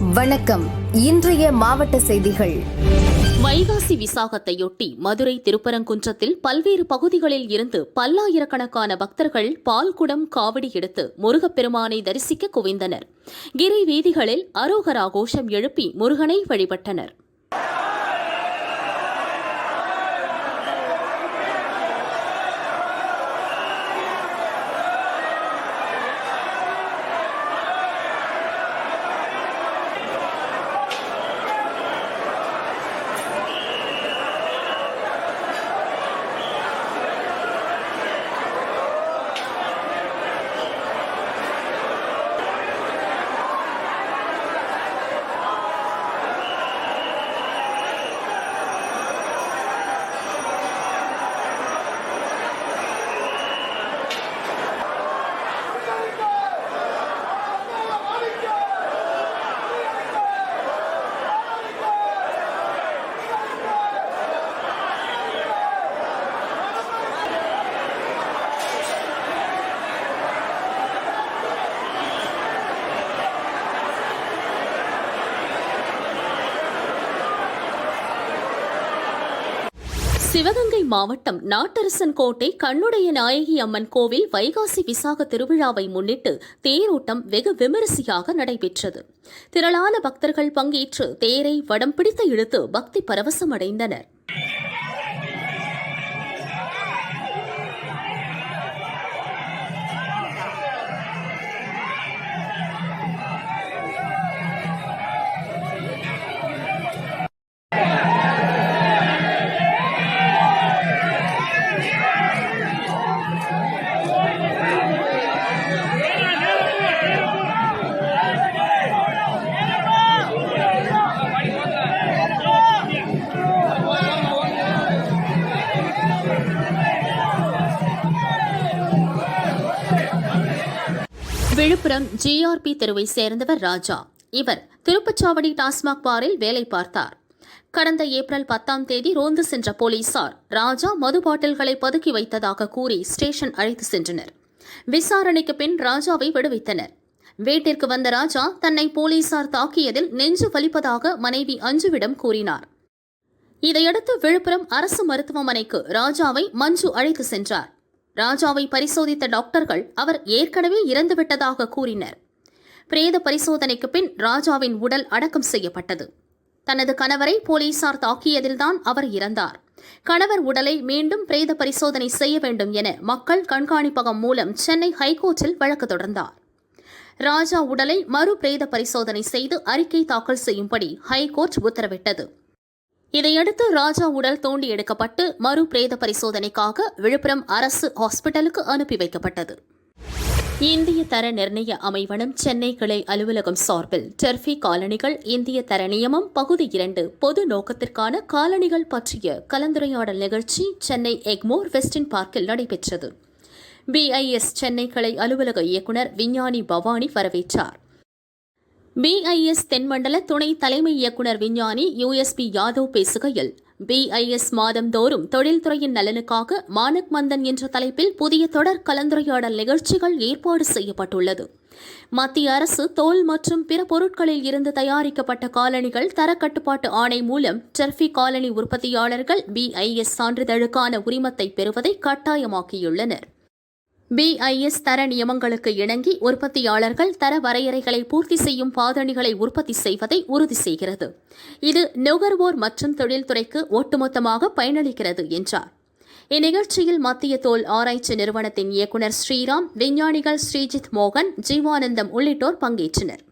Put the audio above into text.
வணக்கம். இன்றைய மாவட்ட செய்திகள். வைகாசி விசாகத்தையொட்டி மதுரை திருப்பரங்குன்றத்தில் பல்வேறு பகுதிகளில் இருந்து பல்லாயிரக்கணக்கான பக்தர்கள் பால்குடம் காவடி எடுத்து முருகப்பெருமானை தரிசிக்க குவிந்தனர். கிரி வீதிகளில் அரோகரா கோஷம் எழுப்பி முருகனை வழிபட்டனர். சிவகங்கை மாவட்டம் நாட்டரசன் கோட்டை கண்ணுடைய நாயகி அம்மன் கோவில் வைகாசி விசாக திருவிழாவை முன்னிட்டு தேரோட்டம் வெகு விமரிசையாக நடைபெற்றது. திரளான பக்தர்கள் பங்கேற்று தேரை வடம் பிடித்து இழுத்து பக்தி பரவசமடைந்தனர். விழுப்புரம் GRP தெருவை சேர்ந்தவர் ராஜா. இவர் திருப்பச்சாவடி டாஸ்மாக் பாரில் வேலை பார்த்தார். கடந்த ஏப்ரல் 10ஆம் தேதி ரோந்து சென்ற போலீசார் ராஜா மது பாட்டில்களை பதுக்கி வைத்ததாக கூறி ஸ்டேஷன் அழைத்து சென்றனர். விசாரணைக்கு பின் ராஜாவை விடுவித்தனர். வீட்டிற்கு வந்த ராஜா தன்னை போலீசார் தாக்கியதில் நெஞ்சு வலிப்பதாக மனைவி அஞ்சுவிடம் கூறினார். இதையடுத்து விழுப்புரம் அரசு மருத்துவமனைக்கு ராஜாவை மஞ்சு அழைத்து சென்றார். ராஜாவை பரிசோதித்த டாக்டர்கள் அவர் ஏற்கனவே இறந்துவிட்டதாக கூறினர். பிரேத பரிசோதனைக்கு பின் ராஜாவின் உடல் அடக்கம் செய்யப்பட்டது. தனது கணவரை போலீசார் தாக்கியதில்தான் அவர் இறந்தார். கணவர் உடலை மீண்டும் பிரேத பரிசோதனை செய்ய வேண்டும் என மக்கள் கண்காணிப்பகம் மூலம் சென்னை ஹைகோர்ட்டில் வழக்கு தொடர்ந்தார். ராஜா உடலை மறு பிரேத பரிசோதனை செய்து அறிக்கை தாக்கல் செய்யும்படி ஹைகோர்ட் உத்தரவிட்டது. இதையடுத்து ராஜா உடல் தோண்டி எடுக்கப்பட்டு மறு பிரேத பரிசோதனைக்காக விழுப்புரம் அரசு ஹாஸ்பிட்டலுக்கு அனுப்பி வைக்கப்பட்டது. இந்திய தர நிர்ணய அமைவனம் சென்னை கிளை அலுவலகம் சார்பில் டெர்ஃபி காலனிகள் இந்திய தர நியமம் பகுதி 2 பொது நோக்கத்திற்கான காலனிகள் பற்றிய கலந்துரையாடல் நிகழ்ச்சி சென்னை எக்மோர் வெஸ்டின் பார்க்கில் நடைபெற்றது. BIS சென்னை கிளை அலுவலக இயக்குநர் விஞ்ஞானி பவானி வரவேற்றார். BIS தென்மண்டல துணை தலைமை இயக்குநர் விஞ்ஞானி USP யாதவ் பேசுகையில், BIS மாதந்தோறும் தொழில்துறையின் நலனுக்காக மானக் மந்தன் என்ற தலைப்பில் புதிய தொடர் கலந்துரையாடல் நிகழ்ச்சிகள் ஏற்பாடு செய்யப்பட்டுள்ளது. மத்திய அரசு தோல் மற்றும் பிற பொருட்களில் இருந்து தயாரிக்கப்பட்ட காலணிகள் தரக்கட்டுப்பாட்டு ஆணை மூலம் டெர்ஃபி காலனி உற்பத்தியாளர்கள் BIS சான்றிதழுக்கான உரிமத்தை பெறுவதை கட்டாயமாக்கியுள்ளனர். BIS தர நியமங்களுக்கு இணங்கி உற்பத்தியாளர்கள் தர வரையறைகளை பூர்த்தி செய்யும் பாதணிகளை உற்பத்தி செய்வதை உறுதி செய்கிறது. இது நுகர்வோர் மற்றும் தொழில்துறைக்கு ஒட்டுமொத்தமாக பயனளிக்கிறது என்றார். இந்நிகழ்ச்சியில் மத்திய தோல் ஆராய்ச்சி நிறுவனத்தின் இயக்குநர் ஸ்ரீராம், விஞ்ஞானிகள் ஸ்ரீஜித் மோகன், ஜீவானந்தம் உள்ளிட்டோர் பங்கேற்றனர்.